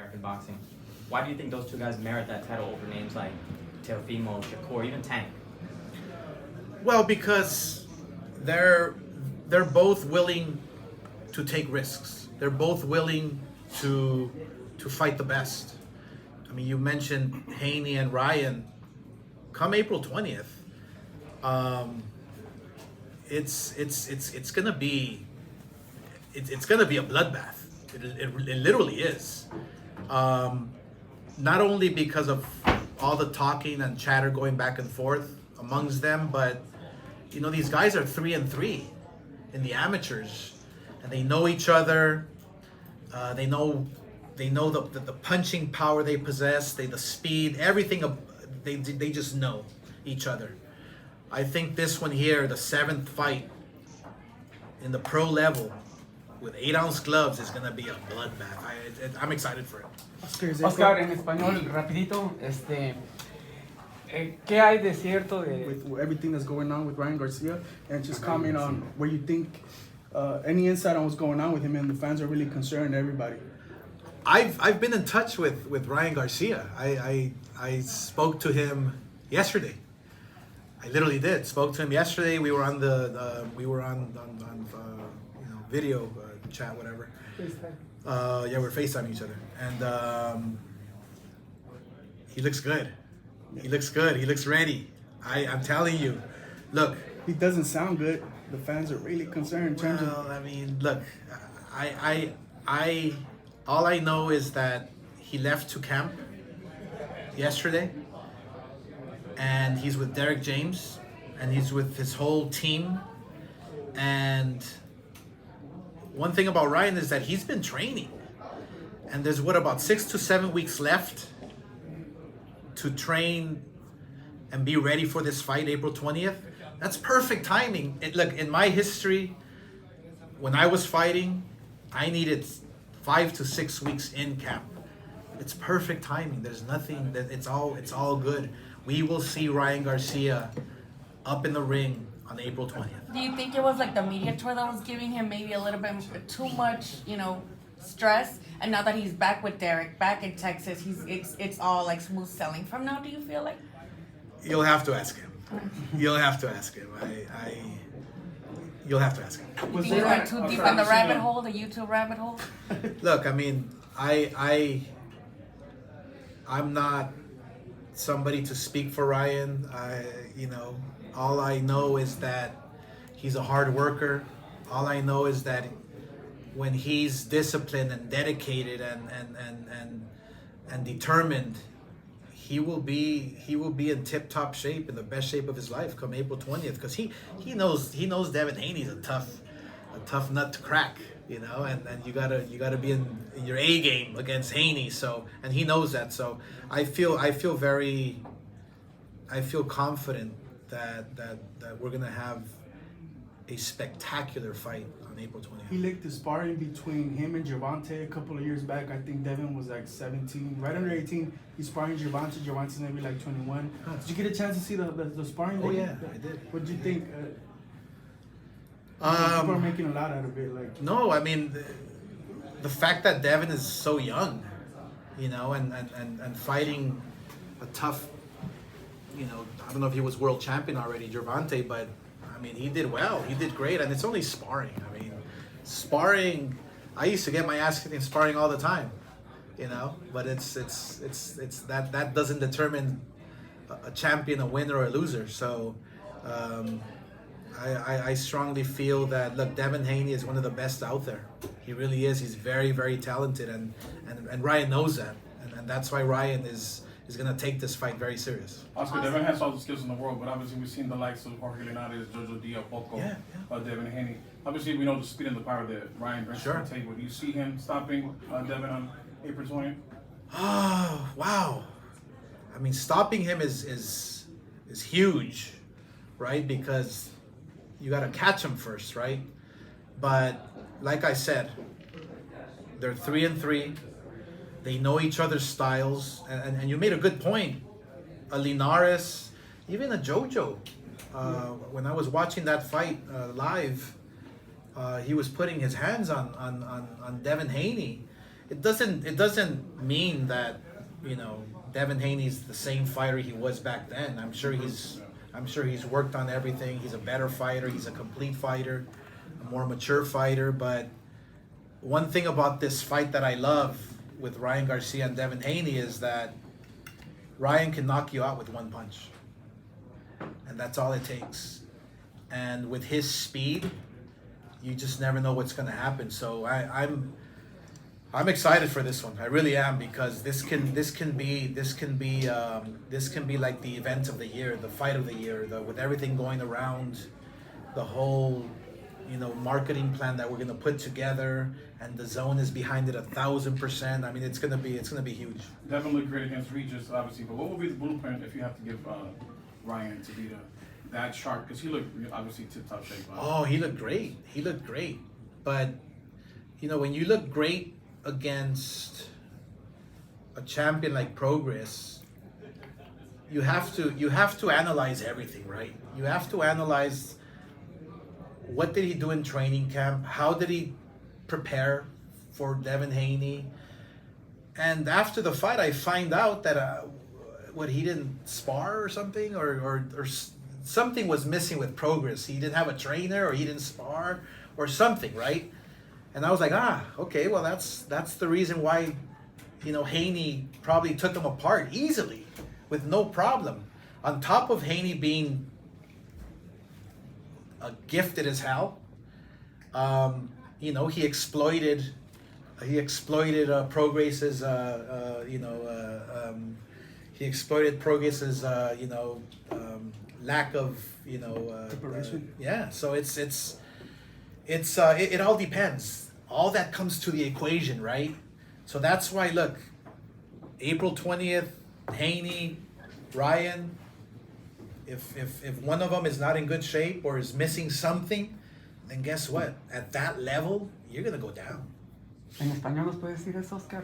American boxing. Why do you think those two guys merit that title over names like Teofimo, Shakur, even Tank? Well, because they're both willing to take risks. They're both willing to fight the best. I mean, you mentioned Haney and Ryan. Come April 20th, it's gonna be a bloodbath. It literally is. Not only because of all the talking and chatter going back and forth amongst them, but you know, these guys are 3-3 in the amateurs, and they know each other. They know the punching power they possess, the speed, everything. They just know each other. I think this one here, the 7th fight in the pro level with 8-ounce gloves, is gonna be a bloodbath. I'm excited for it. Oscar, en español, rapidito, ¿qué hay de cierto with everything that's going on with Ryan Garcia, and just comment on where you think any insight on what's going on with him, and the fans are really concerned, everybody. I've been in touch with Ryan Garcia. I spoke to him yesterday. I literally did. Spoke to him yesterday. We were on video chat, whatever. FaceTime. Yeah, we're FaceTiming each other, and he looks good. He looks good. He looks ready. I'm telling you. Look, he doesn't sound good. The fans are really concerned in terms of. I mean, look, I all I know is that he left to camp yesterday, and he's with Derek James, and he's with his whole team. And one thing about Ryan is that he's been training, and there's about 6 to 7 weeks left to train and be ready for this fight, April 20th. That's perfect timing. Look, in my history, when I was fighting, I needed 5 to 6 weeks in camp. It's perfect timing. There's nothing that it's all good. We will see Ryan Garcia up in the ring on April 20th. Do you think it was like the media tour that was giving him maybe a little bit too much, stress? And now that he's back with Derek, back in Texas, it's all like smooth sailing from now. Do you feel like? You'll have to ask him. You'll have to ask him. You'll have to ask him. You think you went too deep in the rabbit hole, the YouTube rabbit hole? Look, I mean, I'm not somebody to speak for Ryan. All I know is that he's a hard worker. All I know is that when he's disciplined and dedicated and determined, he will be in tip-top shape, in the best shape of his life come April 20th, because he knows Devin Haney's a tough nut to crack, and you gotta be in your A game against Haney. So, and he knows that. So I feel confident that we're gonna have a spectacular fight on April 20th. He licked the sparring between him and Gervonta a couple of years back. I think Devin was like 17, right under 18. He's sparring Gervonta. Gervonta's maybe like 21. Did you get a chance to see the sparring? Oh yeah, I did. What did you think? People are making a lot out of it. No, I mean the fact that Devin is so young, and fighting a tough, I don't know if he was world champion already, Gervonta, but I mean, he did well. He did great, and it's only sparring. I mean, sparring. I used to get my ass kicked in sparring all the time, But it's that doesn't determine a champion, a winner, or a loser. So, I strongly feel that Devin Haney is one of the best out there. He really is. He's very, very talented, and Ryan knows that, and that's why Ryan is going to take this fight very serious. Oscar, Devin has all the skills in the world, but obviously we've seen the likes of Jorge Linares, Jojo Dia, Poco, Devin Haney. Obviously, we know the speed and the power that Ryan brings to the table. Do you see him stopping Devin on April 20th? Oh, wow. I mean, stopping him is huge, right? Because you got to catch him first, right? But like I said, they're 3-3. They know each other's styles, and you made a good point. A Linares, even a Jojo. When I was watching that fight live, he was putting his hands on Devin Haney. it doesn't mean that, you know, Devin Haney's the same fighter he was back then. I'm sure he's worked on everything. He's a better fighter. He's a complete fighter, a more mature fighter. But one thing about this fight that I love with Ryan Garcia and Devin Haney is that Ryan can knock you out with one punch, and that's all it takes. And with his speed, you just never know what's going to happen. So I'm excited for this one. I really am, because this can be like the event of the year, the fight of the year, with everything going around, the whole, you know, marketing plan that we're gonna put together, and the zone is behind it 1,000%. I mean, it's gonna be huge. Devin looked great against Regis, obviously, but what would be the blueprint if you have to give Ryan to be that sharp? Because he looked obviously tip-top shape. Oh, he looked great. He looked great. But you know, when you look great against a champion like Progress, you have to analyze everything, right? You have to analyze, what did he do in training camp? How did he prepare for Devin Haney? And after the fight, I find out that he didn't spar or something, or something was missing with Progress. He didn't have a trainer, or he didn't spar, or something, right? And I was like, okay, well, that's the reason why, you know, Haney probably took him apart easily, with no problem. On top of Haney being gifted as hell, you know, he exploited Progress's, he exploited Progress's, lack of, preparation. Yeah, so it all depends. All that comes to the equation, right? So that's why, look, April 20th, Haney, Ryan, if one of them is not in good shape or is missing something, then guess what? At that level, you're gonna go down. En español nos puede decir eso, Oscar.